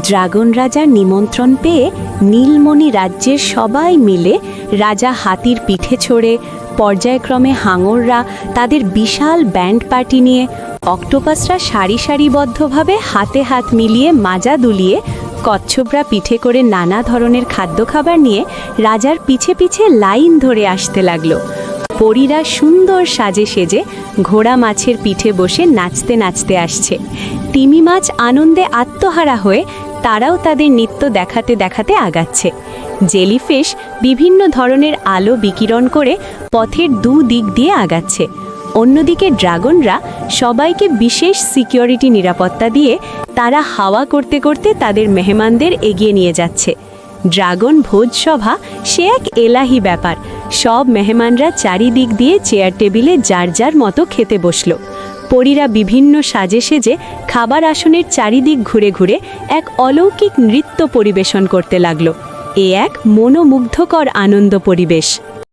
Dragon রাজার নিমন্ত্রণ পেয়ে নীলমণি রাজ্যের সবাই মিলে রাজা হাতির পিঠে চড়ে, পর্যায়ক্রমে হাঙররা তাদের বিশাল ব্যান্ড পার্টি নিয়ে, অক্টোপাসরা সারি সারিবদ্ধভাবে হাতে হাত মিলিয়ে মাজা দুলিয়ে, কচ্ছপরা পিঠে করে নানা ধরনের খাদ্য খাবার নিয়ে রাজার পিছে পিছে লাইন ধরে আসতে লাগলো। পরীরা সুন্দর সাজে সেজে ঘোড়া মাছের পিঠে বসে নাচতে নাচতে আসছে। তিমি মাছ আনন্দে আত্মহারা হয়ে তারাও তাদের নৃত্য দেখাতে দেখাতে আগাচ্ছে। জেলিফিশ বিভিন্ন ধরনের আলো বিকিরণ করে পথের দুদিক দিয়ে আগাচ্ছে। অন্যদিকে ড্রাগনরা সবাইকে বিশেষ সিকিউরিটি নিরাপত্তা দিয়ে তারা হাওয়া করতে করতে তাদের মেহমানদের এগিয়ে নিয়ে যাচ্ছে। ড্রাগন ভোজসভা সে এক এলাহি ব্যাপার। সব মেহমানরা চারিদিক দিয়ে চেয়ার টেবিলে যার যার মতো খেতে বসল। পরীরা বিভিন্ন সাজে সেজে খাবার আসনের চারিদিক ঘুরে ঘুরে এক অলৌকিক নৃত্য পরিবেশন করতে লাগলো। এ এক মনোমুগ্ধকর আনন্দ পরিবেশ।